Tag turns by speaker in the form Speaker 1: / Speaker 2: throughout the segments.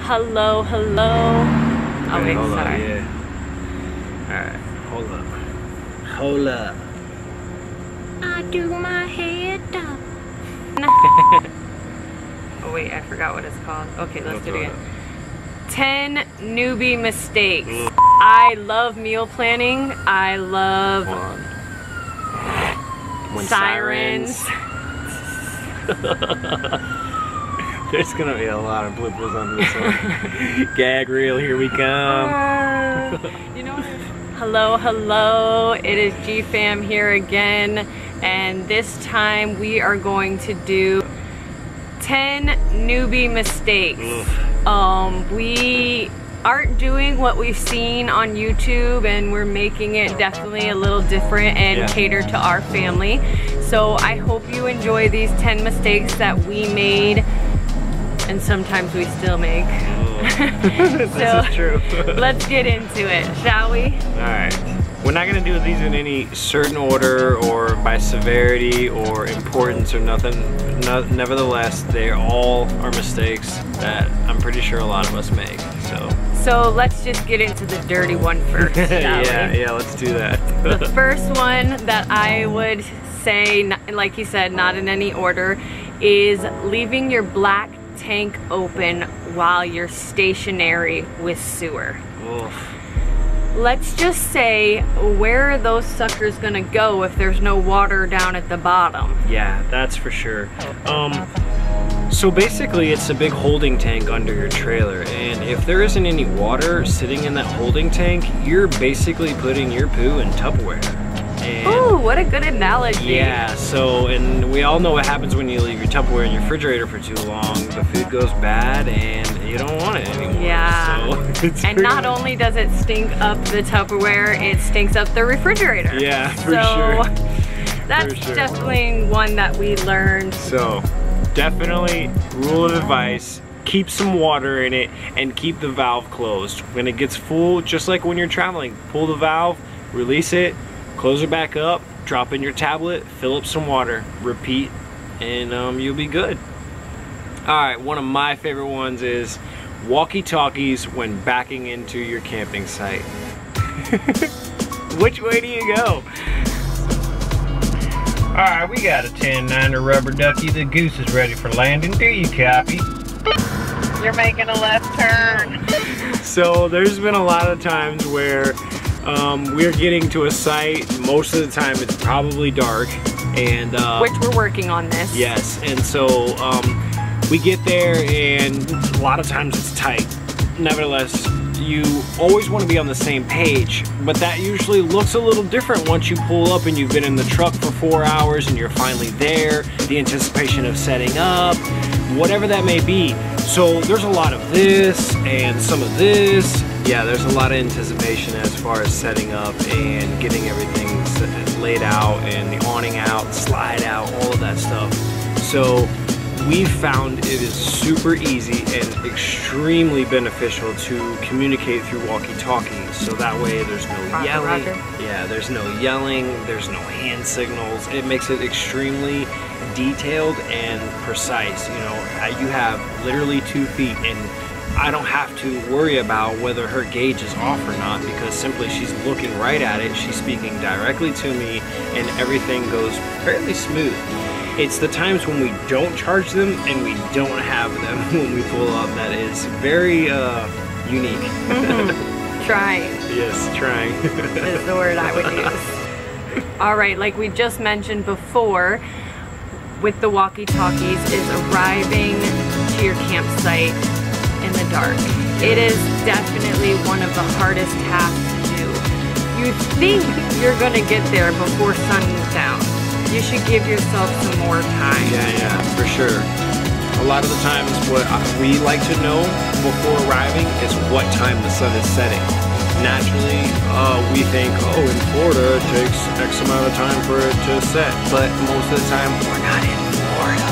Speaker 1: Hello, hello. Oh wait,
Speaker 2: hold
Speaker 1: sorry.
Speaker 2: on, yeah. Alright, hold up. Hold up.
Speaker 1: I do my head up. Oh wait, I forgot what it's called. Okay, let's do it again. 10 newbie mistakes. I love meal planning. I love sirens.
Speaker 2: There's gonna be a lot of bloopers on this one. Gag reel, here we come.
Speaker 1: You know what? Hello, hello. It is G-Fam here again, and this time we are going to do 10 newbie mistakes. We aren't doing what we've seen on YouTube, and we're making it definitely a little different and catered to our family. So I hope you enjoy these 10 mistakes that we made, and sometimes we still make.
Speaker 2: This is true.
Speaker 1: Let's get into it, shall we?
Speaker 2: Alright. We're not going to do these in any certain order or by severity or importance or nothing. Nevertheless, they all are mistakes that I'm pretty sure a lot of us make. So
Speaker 1: let's just get into the dirty one first, shall we?
Speaker 2: Yeah, let's do that.
Speaker 1: The first one that I would say, like you said, not in any order, is leaving your black tank open while you're stationary with sewer.
Speaker 2: Oof.
Speaker 1: Let's just say, where are those suckers gonna go if there's no water down at the bottom?
Speaker 2: Yeah, that's for sure. So basically it's a big holding tank under your trailer, and if there isn't any water sitting in that holding tank, you're basically putting your poo in Tupperware.
Speaker 1: Ooh, what a good analogy.
Speaker 2: Yeah, so, and we all know what happens when you leave your Tupperware in your refrigerator for too long. The food goes bad and you don't want it anymore.
Speaker 1: Yeah.
Speaker 2: So
Speaker 1: and not only does it stink up the Tupperware, it stinks up the refrigerator.
Speaker 2: Yeah, for sure.
Speaker 1: That's definitely one that we learned.
Speaker 2: So, definitely, rule of advice, keep some water in it and keep the valve closed. When it gets full, just like when you're traveling, pull the valve, release it, close it back up, drop in your tablet, fill up some water, repeat, and you'll be good. Alright, one of my favorite ones is Walkie Talkies when backing into your camping site. Which way do you go? Alright, we got a 10-9er rubber ducky. The goose is ready for landing. Do you copy?
Speaker 1: You're making a left turn.
Speaker 2: So there's been a lot of times where we're getting to a site. Most of the time it's probably dark, and
Speaker 1: which we're working on this.
Speaker 2: Yes, and so we get there and a lot of times it's tight. Nevertheless, you always want to be on the same page, but that usually looks a little different once you pull up and you've been in the truck for 4 hours and you're finally there, the anticipation of setting up, whatever that may be. So there's a lot of this and some of this. Yeah, there's a lot of anticipation as far as setting up and getting everything laid out and the awning out, slide out, all of that stuff. So we've found it is super easy and extremely beneficial to communicate through walkie-talkies. So that way there's no yelling. Yeah, there's no yelling, there's no hand signals. It makes it extremely detailed and precise. You know, you have literally 2 feet, and I don't have to worry about whether her gauge is off or not, because simply she's looking right at it, she's speaking directly to me, and everything goes fairly smooth. It's the times when we don't charge them and we don't have them when we pull up that is very unique.
Speaker 1: Trying.
Speaker 2: Yes, trying.
Speaker 1: Is the word I would use. Alright, like we just mentioned before, with the walkie-talkies, is arriving to your campsite in the dark. It is definitely one of the hardest tasks to do. You think you're gonna get there before sundown. You should give yourself some more time.
Speaker 2: Yeah, for sure. A lot of the times what we like to know before arriving is what time the sun is setting. Naturally, we think, oh, in Florida it takes X amount of time for it to set, but most of the time we're not in Florida.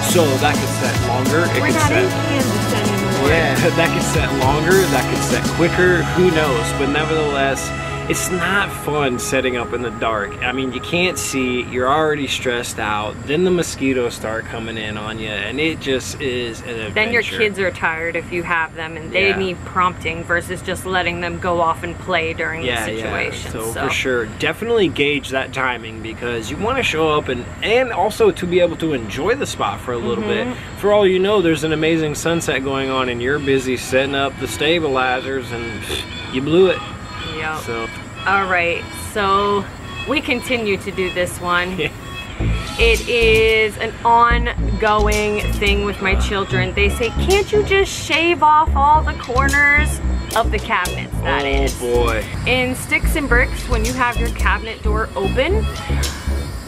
Speaker 2: So that could set longer.
Speaker 1: We're not in Kansas anymore.
Speaker 2: Yeah, that could set longer, that could set quicker, who knows, but nevertheless, it's not fun setting up in the dark. I mean, you can't see, you're already stressed out, then the mosquitoes start coming in on you, and it just is an adventure.
Speaker 1: Then your kids are tired if you have them, and they need prompting versus just letting them go off and play during the situation.
Speaker 2: So for sure, definitely gauge that timing, because you want to show up and also to be able to enjoy the spot for a little bit. For all you know, there's an amazing sunset going on, and you're busy setting up the stabilizers, and you blew it.
Speaker 1: Yeah.
Speaker 2: So.
Speaker 1: All right, so we continue to do this one. It is an ongoing thing with my children. They say, can't you just shave off all the corners of the cabinets, that is.
Speaker 2: Oh boy.
Speaker 1: In Sticks and Bricks, when you have your cabinet door open,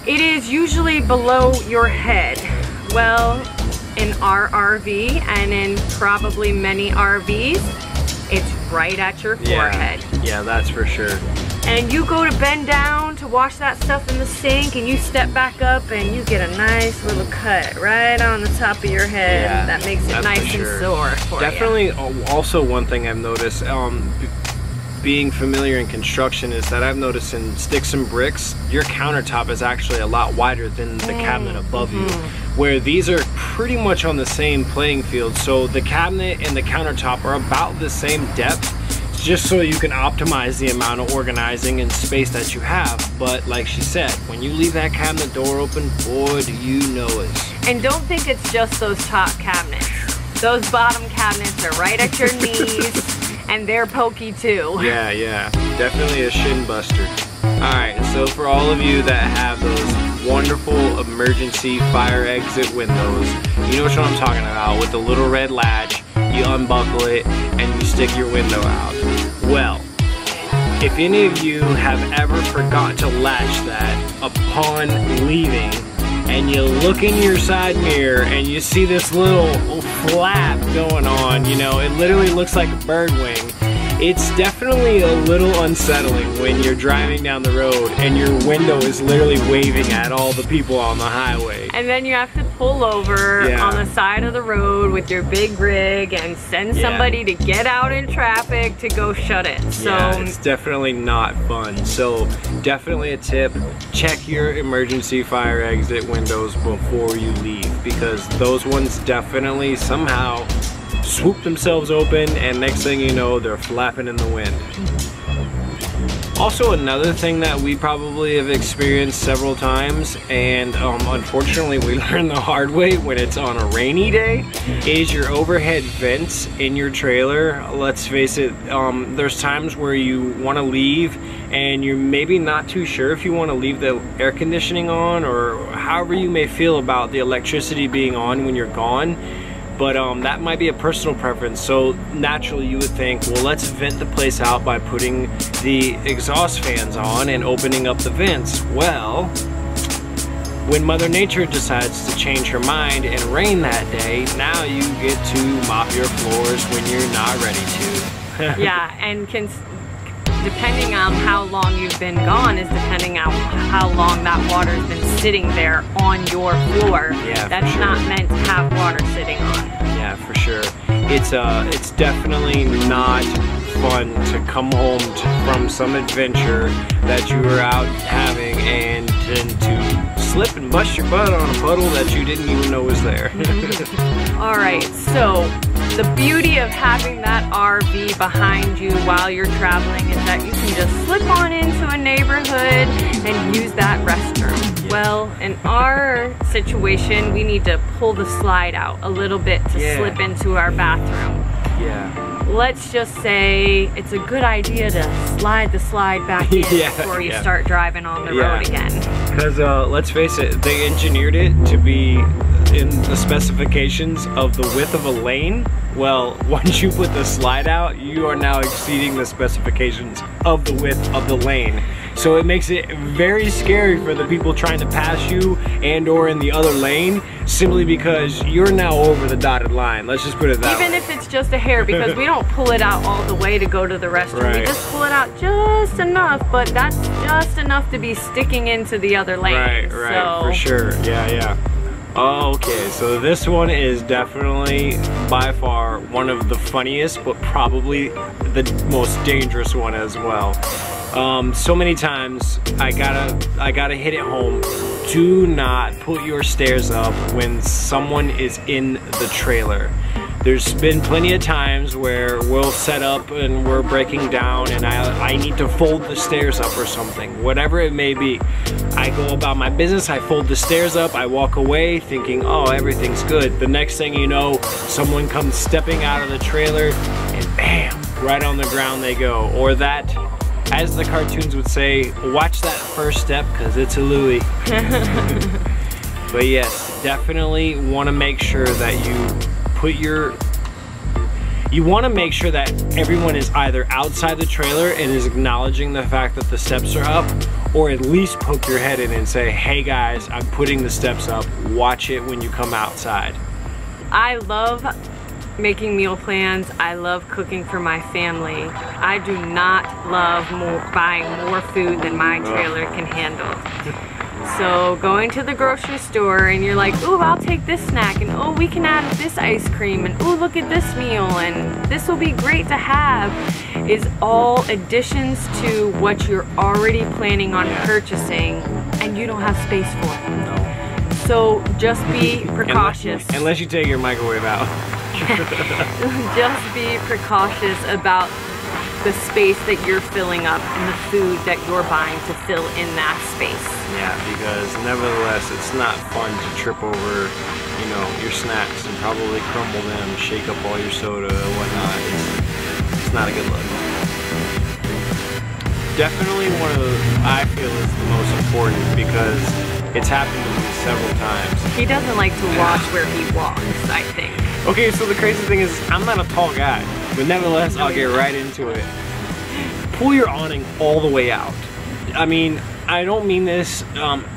Speaker 1: it is usually below your head. Well, in our RV and in probably many RVs, it's right at your forehead.
Speaker 2: Yeah, that's for sure.
Speaker 1: And you go to bend down to wash that stuff in the sink, and you step back up and you get a nice little cut right on the top of your head.
Speaker 2: Yeah,
Speaker 1: that makes it nice and sore for you.
Speaker 2: Definitely. Also, one thing I've noticed, being familiar in construction, is that I've noticed in Sticks and Bricks, your countertop is actually a lot wider than the cabinet above you, where these are pretty much on the same playing field. So the cabinet and the countertop are about the same depth, just so you can optimize the amount of organizing and space that you have. But like she said, when you leave that cabinet door open, boy, do you know it.
Speaker 1: And don't think it's just those top cabinets. Those bottom cabinets are right at your knees. And they're pokey too.
Speaker 2: Yeah, definitely a shin buster. Alright, so for all of you that have those wonderful emergency fire exit windows, you know what I'm talking about, with the little red latch, you unbuckle it and you stick your window out. Well, if any of you have ever forgot to latch that upon leaving, and you look in your side mirror and you see this little flap going on, you know, it literally looks like a bird wing. It's definitely a little unsettling when you're driving down the road and your window is literally waving at all the people on the highway.
Speaker 1: And then you have to pull over on the side of the road with your big rig and send somebody to get out in traffic to go shut it. So
Speaker 2: it's definitely not fun. So definitely a tip, check your emergency fire exit windows before you leave, because those ones definitely somehow swoop themselves open, and next thing you know, they're flapping in the wind. Also, another thing that we probably have experienced several times, and unfortunately we learned the hard way when it's on a rainy day, is your overhead vents in your trailer. Let's face it, there's times where you want to leave and you're maybe not too sure if you want to leave the air conditioning on, or however you may feel about the electricity being on when you're gone. But that might be a personal preference. So naturally you would think, well, let's vent the place out by putting the exhaust fans on and opening up the vents. Well, when Mother Nature decides to change her mind and rain that day, now you get to mop your floors when you're not ready to.
Speaker 1: yeah, and depending on how long you've been gone is depending on how long that water's been sitting there on your floor.
Speaker 2: Yeah,
Speaker 1: that's not meant to have water sitting on.
Speaker 2: Yeah, for sure. It's definitely not fun to come home from some adventure that you were out having and to slip and bust your butt on a puddle that you didn't even know was there.
Speaker 1: All right, so the beauty of having that RV behind you while you're traveling is that you can just slip on into a neighborhood and use that restroom. Well, in our situation, we need to pull the slide out a little bit to slip into our bathroom. Let's just say it's a good idea to slide the slide back in before you start driving on the road again.
Speaker 2: Because let's face it, they engineered it to be in the specifications of the width of a lane. Well, once you put the slide out, you are now exceeding the specifications of the width of the lane. So it makes it very scary for the people trying to pass you and or in the other lane, simply because you're now over the dotted line. Let's just put it that way.
Speaker 1: Even if it's just a hair, because we don't pull it out all the way to go to the restroom. We just pull it out just enough, but that's just enough to be sticking into the other lane.
Speaker 2: Right,
Speaker 1: so.
Speaker 2: For sure, yeah. Okay, so this one is definitely by far one of the funniest, but probably the most dangerous one as well. So many times I gotta hit it home. Do not put your stairs up when someone is in the trailer. There's been plenty of times where we'll set up and we're breaking down and I need to fold the stairs up or something, whatever it may be. I go about my business, I fold the stairs up, I walk away thinking, oh, everything's good. The next thing you know, someone comes stepping out of the trailer and bam, right on the ground they go. Or that, as the cartoons would say, watch that first step because it's a Louie. But yes, definitely want to make sure that you want to make sure that everyone is either outside the trailer and is acknowledging the fact that the steps are up, or at least poke your head in and say, hey guys, I'm putting the steps up, watch it when you come outside.
Speaker 1: I love making meal plans. I love cooking for my family. I do not love buying more food than my trailer can handle. So going to the grocery store and you're like, ooh, I'll take this snack, and oh, we can add this ice cream, and ooh, look at this meal, and this will be great to have, is all additions to what you're already planning on purchasing and you don't have space for.
Speaker 2: No.
Speaker 1: So just be precautious.
Speaker 2: Unless you take your microwave out.
Speaker 1: Just be precautious about the space that you're filling up and the food that you're buying to fill in that space.
Speaker 2: Yeah, because nevertheless, it's not fun to trip over, you know, your snacks and probably crumble them, shake up all your soda and whatnot. It's not a good look. Definitely one of the, I feel is the most important because it's happened to me several times.
Speaker 1: He doesn't like to watch where he walks, I think.
Speaker 2: Okay, so the crazy thing is, I'm not a tall guy, but nevertheless, I'll get right into it. Pull your awning all the way out. I mean, I don't mean this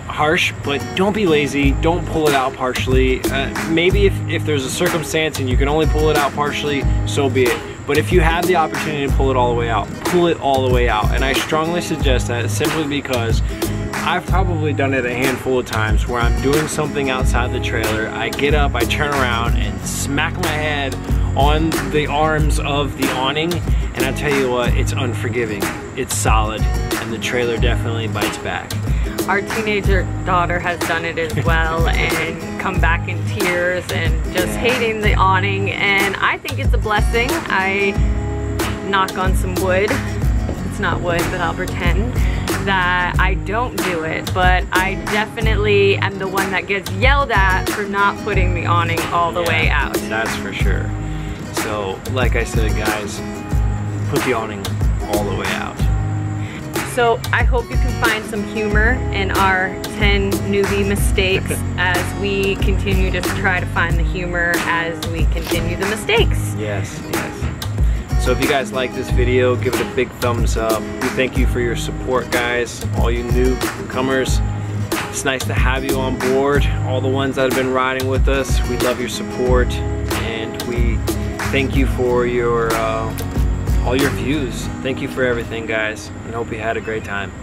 Speaker 2: harsh, but don't be lazy. Don't pull it out partially. Maybe if there's a circumstance and you can only pull it out partially, so be it. But if you have the opportunity to pull it all the way out, pull it all the way out. And I strongly suggest that simply because I've probably done it a handful of times where I'm doing something outside the trailer, I get up, I turn around and smack my head on the arms of the awning, and I tell you what, it's unforgiving. It's solid, and the trailer definitely bites back.
Speaker 1: Our teenager daughter has done it as well and come back in tears and just hating the awning, and I think it's a blessing. I knock on some wood. It's not wood, but I'll pretend that I don't do it, but I definitely am the one that gets yelled at for not putting the awning all the way out.
Speaker 2: That's for sure. So, like I said, guys, put the awning all the way out.
Speaker 1: So I hope you can find some humor in our 10 newbie mistakes as we continue to try to find the humor as we continue the mistakes.
Speaker 2: Yes, yes. So if you guys like this video, give it a big thumbs up. We thank you for your support, guys. All you newcomers, it's nice to have you on board. All the ones that have been riding with us, we love your support, and we thank you for your all your views. Thank you for everything, guys, and hope you had a great time.